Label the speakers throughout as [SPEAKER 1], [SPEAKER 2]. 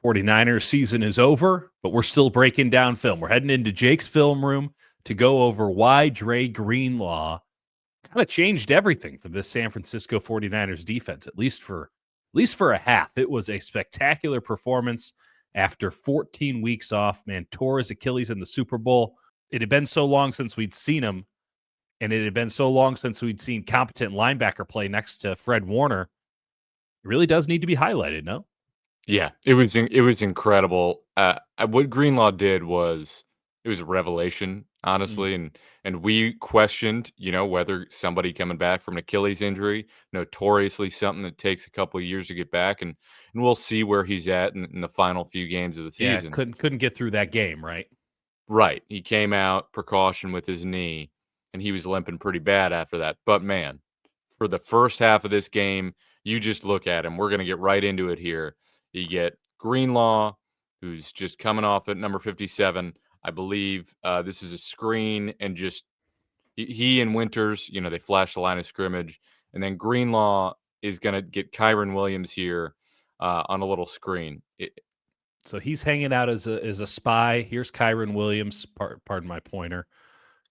[SPEAKER 1] 49ers season is over, but we're still breaking down film. We're heading into Jake's film room to go over why Dre Greenlaw kind of changed everything for this San Francisco 49ers defense, at least for a half. It was a spectacular performance after 14 weeks off. Man, tore his Achilles in the Super Bowl. It had been so long since we'd seen him, and it had been so long since we'd seen competent linebacker play next to Fred Warner. It really does need to be highlighted, no?
[SPEAKER 2] Yeah, it was incredible. What Greenlaw did was a revelation, honestly, and we questioned, whether somebody coming back from an Achilles injury, notoriously something that takes a couple of years to get back, and we'll see where he's at in the final few games of the season.
[SPEAKER 1] Yeah, couldn't get through that game, right?
[SPEAKER 2] Right. He came out precaution with his knee, and he was limping pretty bad after that. But man, for the first half of this game, you just look at him. We're going to get right into it here. You get Greenlaw, who's just coming off at number 57. I believe this is a screen, and just he and Winters, they flash the line of scrimmage. And then Greenlaw is going to get Kyren Williams here on a little screen.
[SPEAKER 1] So he's hanging out as a spy. Here's Kyren Williams. Pardon my pointer.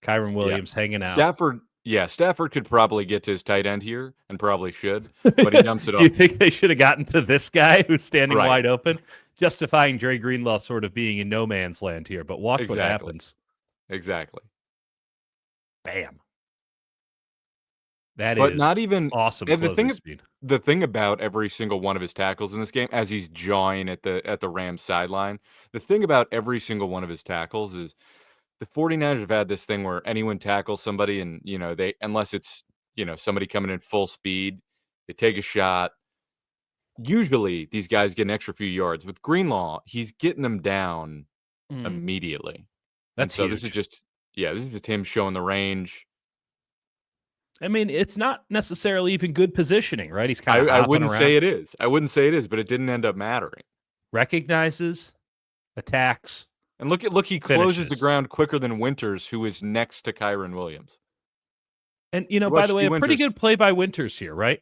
[SPEAKER 1] Kyren Williams hanging out.
[SPEAKER 2] Stafford could probably get to his tight end here, and probably should, but he dumps it off.
[SPEAKER 1] You think they should have gotten to this guy who's standing wide open? Justifying Dre Greenlaw sort of being in no man's land here, but watch what happens.
[SPEAKER 2] Exactly.
[SPEAKER 1] Bam. That
[SPEAKER 2] but
[SPEAKER 1] is
[SPEAKER 2] not even
[SPEAKER 1] awesome.
[SPEAKER 2] The thing about every single one of his tackles in this game, as he's jawing at the Rams sideline, the thing about every single one of his tackles is the 49ers have had this thing where anyone tackles somebody, and they, unless it's somebody coming in full speed, they take a shot. Usually these guys get an extra few yards. With Greenlaw, he's getting them down immediately.
[SPEAKER 1] That's
[SPEAKER 2] so
[SPEAKER 1] huge.
[SPEAKER 2] This is just him showing the range.
[SPEAKER 1] I mean, it's not necessarily even good positioning, right? He's kind of
[SPEAKER 2] I wouldn't
[SPEAKER 1] around.
[SPEAKER 2] say it is. I wouldn't say it is, but it didn't end up mattering.
[SPEAKER 1] Recognizes, attacks,
[SPEAKER 2] and look, he closes the ground quicker than Winters, who is next to Kyren Williams.
[SPEAKER 1] And by the way, a pretty good play by Winters here, right?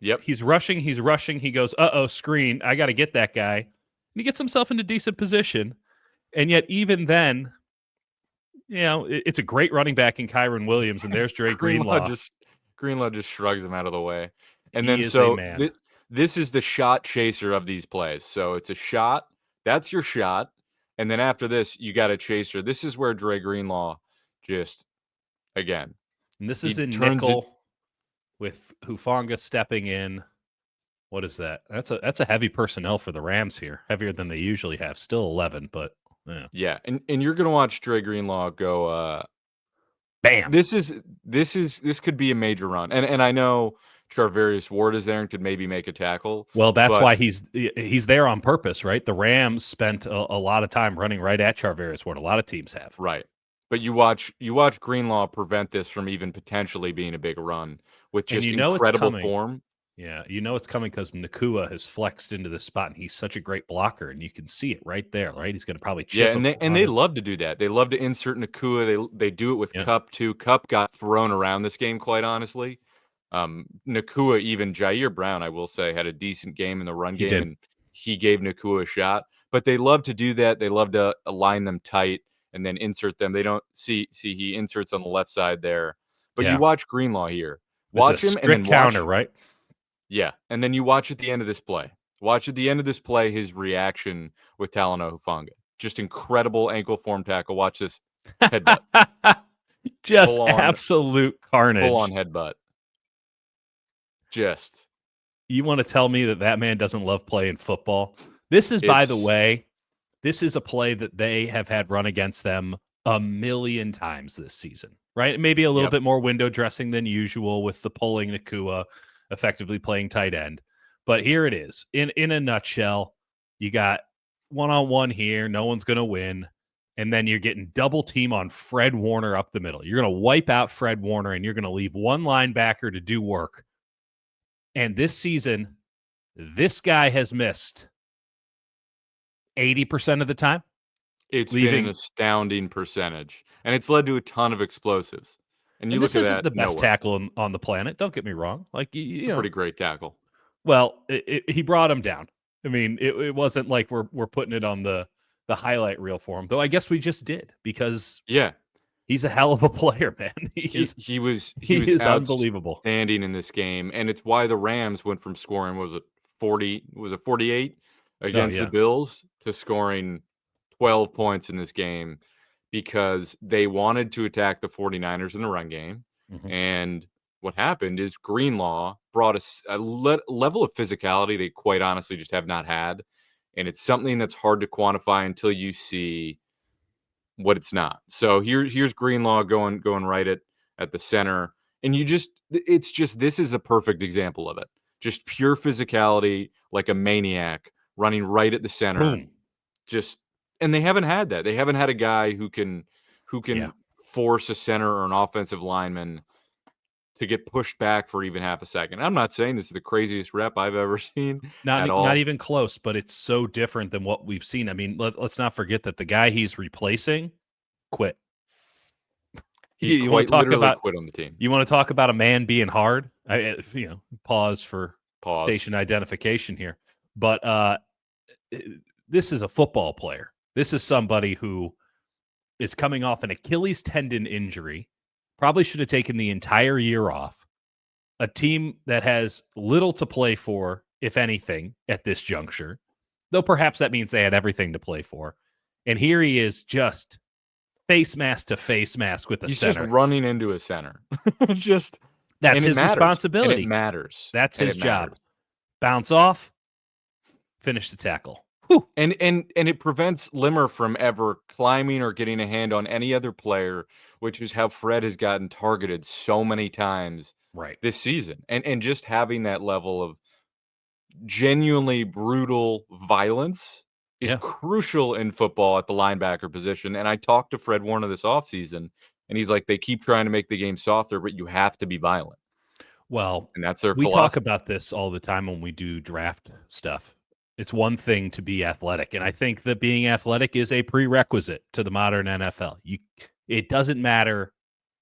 [SPEAKER 2] Yep.
[SPEAKER 1] He's rushing. He goes, screen. I got to get that guy. And he gets himself into decent position. And yet, even then, it's a great running back in Kyren Williams, and there's Dre Greenlaw.
[SPEAKER 2] Greenlaw just shrugs him out of the way. And
[SPEAKER 1] he
[SPEAKER 2] then this is the shot chaser of these plays. So it's a shot. That's your shot. And then after this, you got a chaser. This is where Dre Greenlaw just, again.
[SPEAKER 1] And this is in nickel with Hufanga stepping in. What is that? That's a heavy personnel for the Rams here. Heavier than they usually have. Still 11, but yeah.
[SPEAKER 2] Yeah, and you're going to watch Dre Greenlaw go
[SPEAKER 1] bam.
[SPEAKER 2] This could be a major run. And I know Charvarius Ward is there and could maybe make a tackle.
[SPEAKER 1] Well, that's why he's there on purpose, right? The Rams spent a lot of time running right at Charvarius Ward. A lot of teams have.
[SPEAKER 2] Right. But you watch Greenlaw prevent this from even potentially being a big run with just incredible form.
[SPEAKER 1] Yeah, it's coming because Nakua has flexed into this spot, and he's such a great blocker, and you can see it right there, right? He's going to probably chip
[SPEAKER 2] and they love to do that. They love to insert Nakua. They do it with Kupp too. Kupp got thrown around this game, quite honestly. Nakua, even Jair Brown, I will say, had a decent game in the run game, and he gave Nakua a shot. But they love to do that. They love to align them tight and then insert them. They don't see he inserts on the left side there. But you watch Greenlaw here. Watch him
[SPEAKER 1] and then counter, right?
[SPEAKER 2] Yeah, and then you watch at the end of this play. Watch at the end of this play his reaction with Talanoa Hufanga. Just incredible ankle form tackle. Watch this headbutt.
[SPEAKER 1] Just absolute carnage.
[SPEAKER 2] Full on headbutt. Just.
[SPEAKER 1] You want to tell me that man doesn't love playing football? This is, by the way, this is a play that they have had run against them a million times this season, right? Maybe a little bit more window dressing than usual with the pulling Nakua, effectively playing tight end. But here it is. In a nutshell, you got one-on-one here. No one's going to win. And then you're getting double team on Fred Warner up the middle. You're going to wipe out Fred Warner, and you're going to leave one linebacker to do work. And this season, this guy has missed 80% of the time.
[SPEAKER 2] It's been an astounding percentage. And it's led to a ton of explosives. And
[SPEAKER 1] this isn't the best tackle on the planet. Don't get me wrong. Like,
[SPEAKER 2] it's a pretty great tackle.
[SPEAKER 1] Well, he brought him down. I mean, it wasn't like we're putting it on the highlight reel for him, though. I guess we just did because
[SPEAKER 2] Yeah.
[SPEAKER 1] he's a hell of a player, man.
[SPEAKER 2] He was
[SPEAKER 1] He is unbelievable.
[SPEAKER 2] outstanding in this game, and it's why the Rams went from scoring, what was it, 48
[SPEAKER 1] Oh
[SPEAKER 2] against the
[SPEAKER 1] yeah.
[SPEAKER 2] Bills to scoring 12 points in this game because they wanted to attack the 49ers in the run game.
[SPEAKER 1] Mhm.
[SPEAKER 2] And what happened is Greenlaw brought a level of physicality they quite honestly just have not had. And it's something that's hard to quantify until you see what it's not. So here's Greenlaw going right at the center, and it's just this is the perfect example of it. Just pure physicality, like a maniac, running right at the center.
[SPEAKER 1] Boom.
[SPEAKER 2] Just and they haven't had that. They haven't had a guy who can
[SPEAKER 1] Yeah.
[SPEAKER 2] force a center or an offensive lineman to get pushed back for even half a second. I'm not saying this is the craziest rep I've ever seen at
[SPEAKER 1] Not
[SPEAKER 2] all.
[SPEAKER 1] even close, but it's so different than what we've seen. I mean, let's not forget that the guy he's replacing quit.
[SPEAKER 2] He
[SPEAKER 1] You want
[SPEAKER 2] quite
[SPEAKER 1] to talk
[SPEAKER 2] literally
[SPEAKER 1] about
[SPEAKER 2] quit on the team.
[SPEAKER 1] a man being hard? Pause for
[SPEAKER 2] Pause.
[SPEAKER 1] station identification here. But this is a football player. This is somebody who is coming off an Achilles tendon injury. Probably should have taken the entire year off. A team that has little to play for, if anything, at this juncture. Though perhaps that means they had everything to play for. And here he is just face mask to face mask with the
[SPEAKER 2] He's
[SPEAKER 1] center.
[SPEAKER 2] just running into a center. Just
[SPEAKER 1] That's
[SPEAKER 2] and it
[SPEAKER 1] his
[SPEAKER 2] matters. And it
[SPEAKER 1] responsibility.
[SPEAKER 2] matters.
[SPEAKER 1] That's
[SPEAKER 2] And
[SPEAKER 1] his
[SPEAKER 2] it
[SPEAKER 1] job.
[SPEAKER 2] matters.
[SPEAKER 1] Bounce off, finish the tackle. Whew.
[SPEAKER 2] And it prevents Limmer from ever climbing or getting a hand on any other player, which is how Fred has gotten targeted so many times
[SPEAKER 1] Right.
[SPEAKER 2] this season. And just having that level of genuinely brutal violence is
[SPEAKER 1] Yeah.
[SPEAKER 2] crucial in football at the linebacker position. And I talked to Fred Warner this offseason, and he's like, they keep trying to make the game softer, but you have to be violent.
[SPEAKER 1] Well,
[SPEAKER 2] And that's their
[SPEAKER 1] we talk
[SPEAKER 2] philosophy.
[SPEAKER 1] about this all the time when we do draft stuff. It's one thing to be athletic, and I think that being athletic is a prerequisite to the modern NFL. It doesn't matter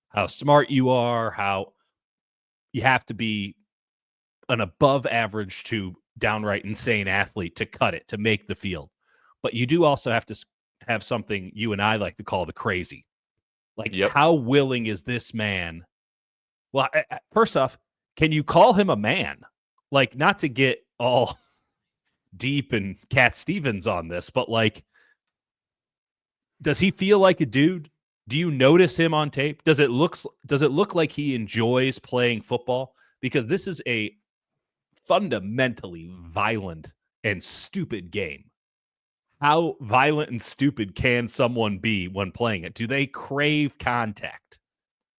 [SPEAKER 1] how smart you are, how you have to be an above average to downright insane athlete to cut it, to make the field. But you do also have to have something you and I like to call the crazy. Like,
[SPEAKER 2] Yep.
[SPEAKER 1] how willing is this man? Well, first off, can you call him a man? Like, not to get all deep and Cat Stevens on this, but like, does he feel like a dude? Do you notice him on tape? Does it look like he enjoys playing football? Because this is a fundamentally violent and stupid game. How violent and stupid can someone be when playing it? Do they crave contact?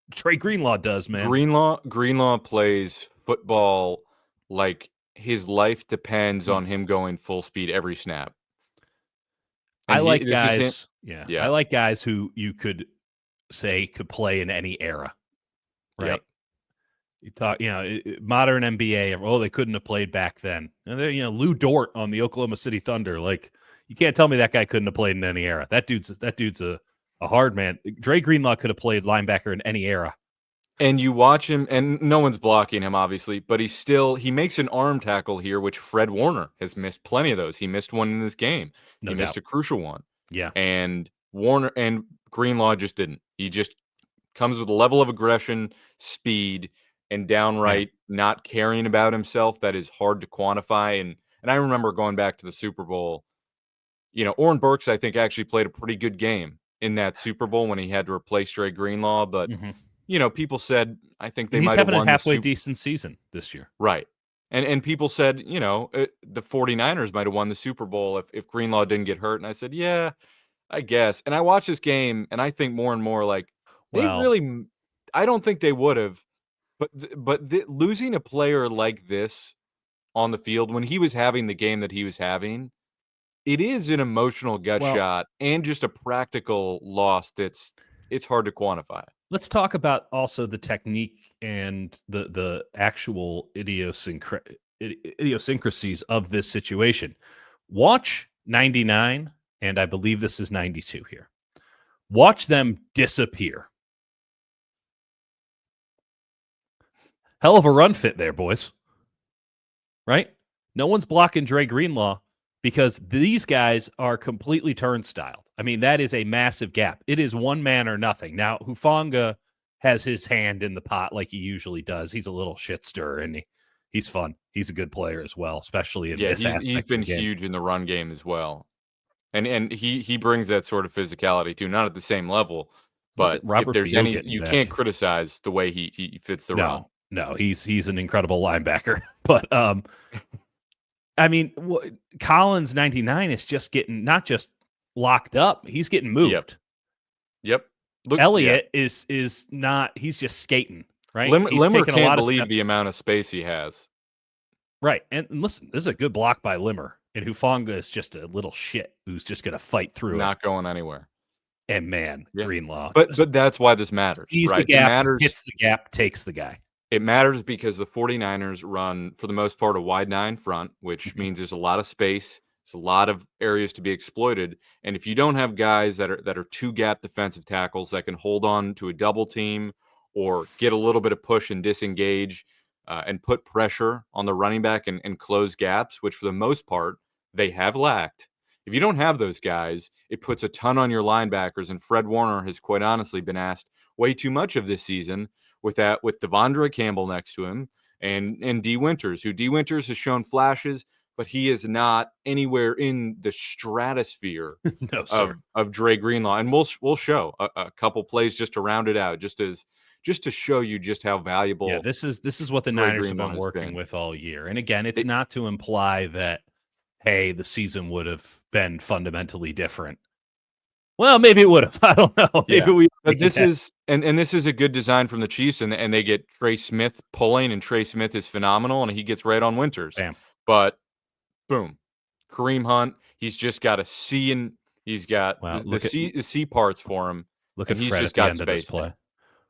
[SPEAKER 1] Dre Greenlaw does, man.
[SPEAKER 2] Greenlaw plays football like his life depends on him going full speed every snap.
[SPEAKER 1] I
[SPEAKER 2] And
[SPEAKER 1] like
[SPEAKER 2] this is him.
[SPEAKER 1] guys. Yeah, I
[SPEAKER 2] Yeah.
[SPEAKER 1] like guys who you could say could play in any era, right?
[SPEAKER 2] Yep.
[SPEAKER 1] You talk, modern NBA. Oh, they couldn't have played back then. And Lou Dort on the Oklahoma City Thunder. Like, you can't tell me that guy couldn't have played in any era. That dude's a hard man. Dre Greenlaw could have played linebacker in any era.
[SPEAKER 2] And you watch him, and no one's blocking him, obviously, but he makes an arm tackle here, which Fred Warner has missed plenty of those. He missed one in this game.
[SPEAKER 1] No
[SPEAKER 2] He
[SPEAKER 1] doubt.
[SPEAKER 2] missed a crucial one.
[SPEAKER 1] Yeah.
[SPEAKER 2] And Warner and Greenlaw just didn't. He just comes with a level of aggression, speed, and downright not caring about himself that is hard to quantify. And I remember going back to the Super Bowl, Oren Burks, I think, actually played a pretty good game in that Super Bowl when he had to replace Dre Greenlaw. But, people said, I think they
[SPEAKER 1] He's
[SPEAKER 2] might have
[SPEAKER 1] having a
[SPEAKER 2] won
[SPEAKER 1] halfway decent season this year.
[SPEAKER 2] Right. And people said, the 49ers might have won the Super Bowl if Greenlaw didn't get hurt. And I said, yeah, I guess. And I watched this game, and I think more and more like I don't think they would have. But losing a player like this on the field when he was having the game that he was having, it is an emotional gut shot and just a practical loss it's hard to quantify.
[SPEAKER 1] Let's talk about also the technique and the actual idiosyncrasies of this situation. Watch 99, and I believe this is 92 here. Watch them disappear. Hell of a run fit there, boys. Right? No one's blocking Dre Greenlaw. because these guys are completely turnstile. I mean, that is a massive gap. It is one man or nothing. Now, Hufanga has his hand in the pot like he usually does. He's a little shit stirrer, and he's fun. He's a good player as well, especially in
[SPEAKER 2] Yeah,
[SPEAKER 1] this
[SPEAKER 2] he's
[SPEAKER 1] aspect of
[SPEAKER 2] been
[SPEAKER 1] the game.
[SPEAKER 2] huge in the run game as well. And he brings that sort of physicality too, not at the same level,
[SPEAKER 1] Look at
[SPEAKER 2] but if
[SPEAKER 1] Robert
[SPEAKER 2] there's
[SPEAKER 1] Beal
[SPEAKER 2] any
[SPEAKER 1] getting
[SPEAKER 2] you can't
[SPEAKER 1] back.
[SPEAKER 2] criticize the way he fits the run.
[SPEAKER 1] No, he's an incredible linebacker. But I mean, Collins 99 is just getting not just locked up; he's getting
[SPEAKER 2] Yep.
[SPEAKER 1] moved.
[SPEAKER 2] Yep. Look, yeah.
[SPEAKER 1] Elliott is not. He's just skating, right? He's
[SPEAKER 2] Limmer
[SPEAKER 1] taking a
[SPEAKER 2] can't
[SPEAKER 1] lot of
[SPEAKER 2] believe
[SPEAKER 1] steps.
[SPEAKER 2] the amount of space he has.
[SPEAKER 1] Right. And listen, this is a good block by Limmer. And Hufanga is just a little shit who's just going to fight through it.
[SPEAKER 2] Not going anywhere.
[SPEAKER 1] And man,
[SPEAKER 2] Yeah.
[SPEAKER 1] Greenlaw
[SPEAKER 2] But that's why this matters,
[SPEAKER 1] sees the
[SPEAKER 2] right? It
[SPEAKER 1] gap,
[SPEAKER 2] matters.
[SPEAKER 1] hits the gap, takes the guy.
[SPEAKER 2] It matters because the 49ers run, for the most part, a wide 9 front, which means there's a lot of space. There's a lot of areas to be exploited. And if you don't have guys that are two gap defensive tackles that can hold on to a double team or get a little bit of push and disengage and put pressure on the running back and close gaps, which for the most part they have lacked. If you don't have those guys, it puts a ton on your linebackers. And Fred Warner has quite honestly been asked way too much of this season with Devondre Campbell next to him and D Winters, who D Winters has shown flashes, but he is not anywhere in the stratosphere
[SPEAKER 1] No, sir.
[SPEAKER 2] of Dre Greenlaw. And we'll show a couple plays just to round it out, just to show you just how valuable.
[SPEAKER 1] Yeah, this is what the
[SPEAKER 2] Dre
[SPEAKER 1] Niners have
[SPEAKER 2] Greenlaw
[SPEAKER 1] been
[SPEAKER 2] has
[SPEAKER 1] working
[SPEAKER 2] been.
[SPEAKER 1] with all year. And again, it's not to imply that, hey, the season would have been fundamentally different. Well, maybe it would have. I don't know. Maybe
[SPEAKER 2] but this is and this is a good design from the Chiefs, and they get Trey Smith pulling, and Trey Smith is phenomenal, and he gets right on Winters.
[SPEAKER 1] Bam.
[SPEAKER 2] But boom, Kareem Hunt, he's just got a C, and he's got the C parts for him.
[SPEAKER 1] Look at
[SPEAKER 2] he's
[SPEAKER 1] Fred
[SPEAKER 2] just
[SPEAKER 1] at the
[SPEAKER 2] got
[SPEAKER 1] end of this play.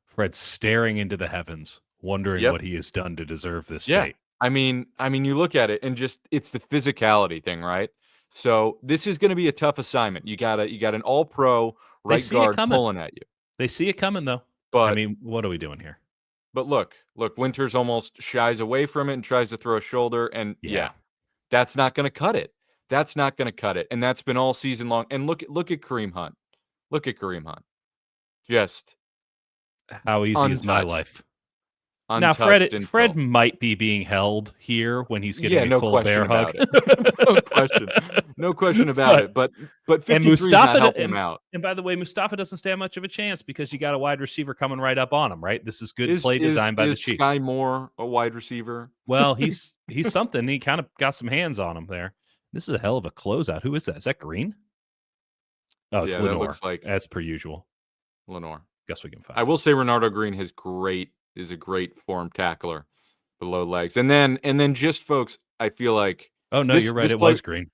[SPEAKER 1] Fred staring into the heavens, wondering what he has done to deserve this fate.
[SPEAKER 2] I mean, you look at it and just it's the physicality thing, right? So this is going to be a tough assignment. You got an all-pro right guard pulling at you.
[SPEAKER 1] They see it coming, though.
[SPEAKER 2] But
[SPEAKER 1] I mean, what are we doing here?
[SPEAKER 2] But look, Winters almost shies away from it and tries to throw a shoulder, and that's not going to cut it. That's not going to cut it, and that's been all season long. And look at Kareem Hunt. Look at Kareem Hunt. Just
[SPEAKER 1] how easy is my life? Now,
[SPEAKER 2] Untouched
[SPEAKER 1] Fred might be being held here when he's getting a full bear hug.
[SPEAKER 2] No question about it. But 53 is not helping him out.
[SPEAKER 1] And by the way, Mustafa doesn't stand much of a chance because you got a wide receiver coming right up on him, right? This is good play design by the Chiefs.
[SPEAKER 2] Is Sky Moore a wide receiver?
[SPEAKER 1] Well, he's something. He kind of got some hands on him there. This is a hell of a closeout. Who is that? Is that Green? Oh, it's Lenore. That looks like as per usual.
[SPEAKER 2] Lenore.
[SPEAKER 1] Guess we can find.
[SPEAKER 2] I will say Renardo Green is a great form tackler below legs. And then just folks, I feel like
[SPEAKER 1] you're right. It was Green.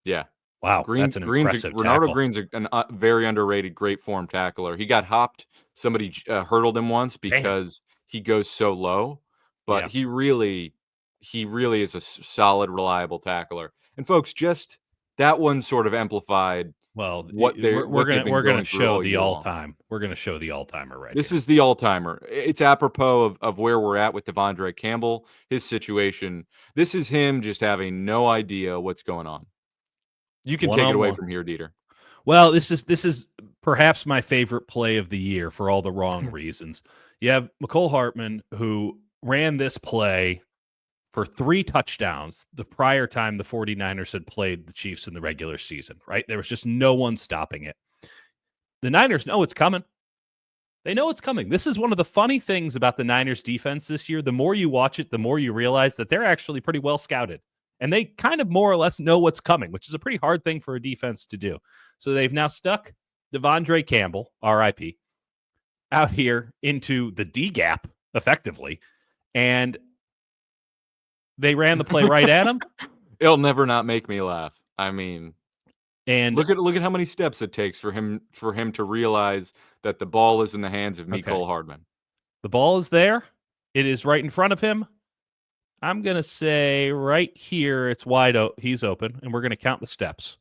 [SPEAKER 2] Yeah.
[SPEAKER 1] Wow. That's an impressive
[SPEAKER 2] Renardo Green's a very underrated, great form tackler. He got hopped. Somebody hurdled him once because he goes so low, but he really is a solid, reliable tackler. And folks, just that one sort of amplified.
[SPEAKER 1] Well, we're gonna show the all-time. We're gonna show the all-timer right.
[SPEAKER 2] This is the all-timer. It's apropos of where we're at with Devondre Campbell, his situation. This is him just having no idea what's going on. You can take it away from here, Dieter.
[SPEAKER 1] Well, this is perhaps my favorite play of the year for all the wrong reasons. You have McCole Hartman, who ran this play for 3 touchdowns the prior time the 49ers had played the Chiefs in the regular season, right? There was just no one stopping it. The Niners know it's coming. They know it's coming. This is one of the funny things about the Niners defense this year. The more you watch it, the more you realize that they're actually pretty well scouted. And they kind of more or less know what's coming, which is a pretty hard thing for a defense to do. So they've now stuck Devondre Campbell, RIP, out here into the D gap effectively. And they ran the play right at him.
[SPEAKER 2] It'll never not make me laugh. I mean,
[SPEAKER 1] and
[SPEAKER 2] look at how many steps it takes for him to realize that the ball is in the hands of McCole Hardman.
[SPEAKER 1] The ball is there. It is right in front of him. I'm going to say right here, it's wide open. He's open, and we're going to count the steps.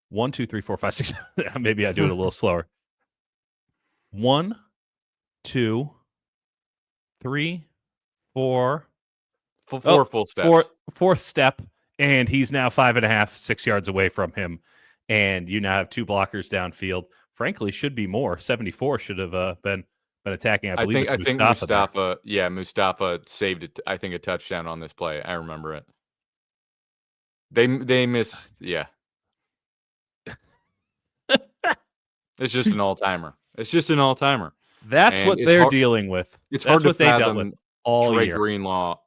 [SPEAKER 1] 1, 2, 3, 4, 5, 6. Maybe I do it a little slower. 1, 2, 3, 4.
[SPEAKER 2] Four full steps.
[SPEAKER 1] Fourth step And he's now 5.5, 6 yards away from him. And you now have 2 blockers downfield. Frankly, should be more. 74 should have been attacking. I believe it's
[SPEAKER 2] I think
[SPEAKER 1] Mustafa there.
[SPEAKER 2] Mustafa saved it. I think a touchdown on this play. I remember it. They miss, yeah. It's just an all-timer. It's just an all-timer.
[SPEAKER 1] That's
[SPEAKER 2] And
[SPEAKER 1] what they're dealing with.
[SPEAKER 2] It's
[SPEAKER 1] That's
[SPEAKER 2] hard to
[SPEAKER 1] what they dealt with
[SPEAKER 2] fathom
[SPEAKER 1] all
[SPEAKER 2] Dre
[SPEAKER 1] year.
[SPEAKER 2] Greenlaw.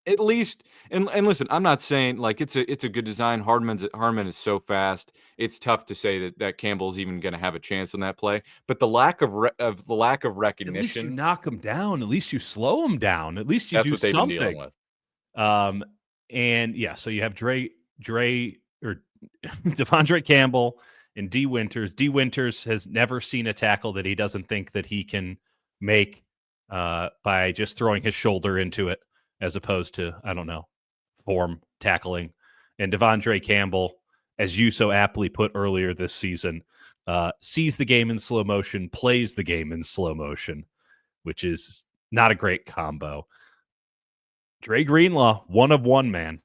[SPEAKER 2] At least, and listen, I'm not saying like it's a good design. Hardman is so fast. It's tough to say that Campbell's even going to have a chance on that play. But the lack of
[SPEAKER 1] At least you
[SPEAKER 2] recognition.
[SPEAKER 1] knock them down. At least you slow them down. At least you
[SPEAKER 2] That's
[SPEAKER 1] do
[SPEAKER 2] what they've been dealing
[SPEAKER 1] something.
[SPEAKER 2] with.
[SPEAKER 1] And yeah, so you have Dre or Devondre Campbell and D Winters. D Winters has never seen a tackle that he doesn't think that he can make by just throwing his shoulder into it, as opposed to, I don't know, form tackling. And Devondre Campbell, as you so aptly put earlier this season, sees the game in slow motion, plays the game in slow motion, which is not a great combo. Dre Greenlaw, one of one, man.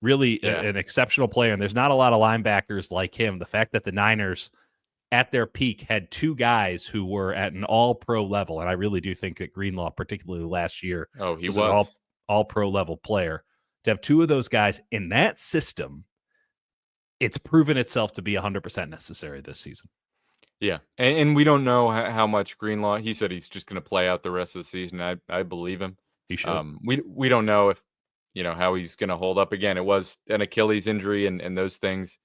[SPEAKER 1] Really an exceptional player, and there's not a lot of linebackers like him. The fact that the Niners, at their peak, had 2 guys who were at an all-pro level, and I really do think that Greenlaw, particularly last year,
[SPEAKER 2] He
[SPEAKER 1] was an all-pro level player. To have 2 of those guys in that system, it's proven itself to be 100% necessary this season.
[SPEAKER 2] Yeah, and we don't know how much Greenlaw. He said he's just going to play out the rest of the season. I believe him.
[SPEAKER 1] He should.
[SPEAKER 2] We don't know if how he's going to hold up. Again, it was an Achilles injury, and those things,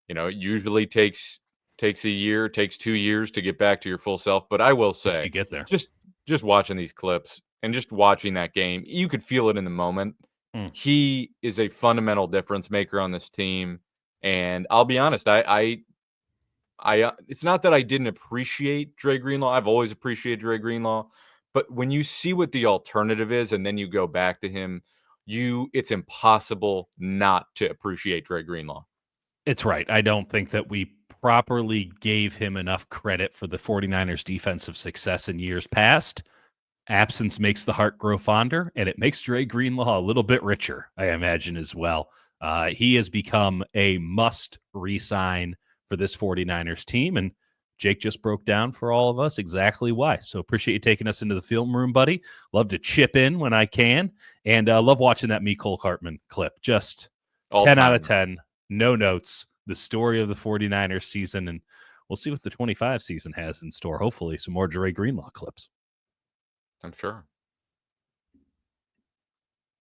[SPEAKER 2] it usually takes a year, takes 2 years to get back to your full self. But I will
[SPEAKER 1] If
[SPEAKER 2] say,
[SPEAKER 1] you get there,
[SPEAKER 2] just watching these clips and just watching that game, you could feel it in the moment. He is a fundamental difference maker on this team, and I'll be honest, I it's not that I didn't appreciate Dre Greenlaw. I've always appreciated Dre Greenlaw, but when you see what the alternative is, and then you go back to him, it's impossible not to appreciate Dre Greenlaw.
[SPEAKER 1] It's right. I don't think that we properly gave him enough credit for the 49ers defensive success in years past. Absence makes the heart grow fonder, and it makes Dre Greenlaw a little bit richer, I imagine, as well. He has become a must re-sign for this 49ers team, and Jake just broke down for all of us exactly why. So appreciate you taking us into the film room, buddy. Love to chip in when I can, and love watching that Mecole Hartman clip. Just all 10 out of 10, no notes, the story of the 49ers season, and we'll see what the 25 season has in store. Hopefully some more Dre Greenlaw clips.
[SPEAKER 2] I'm sure.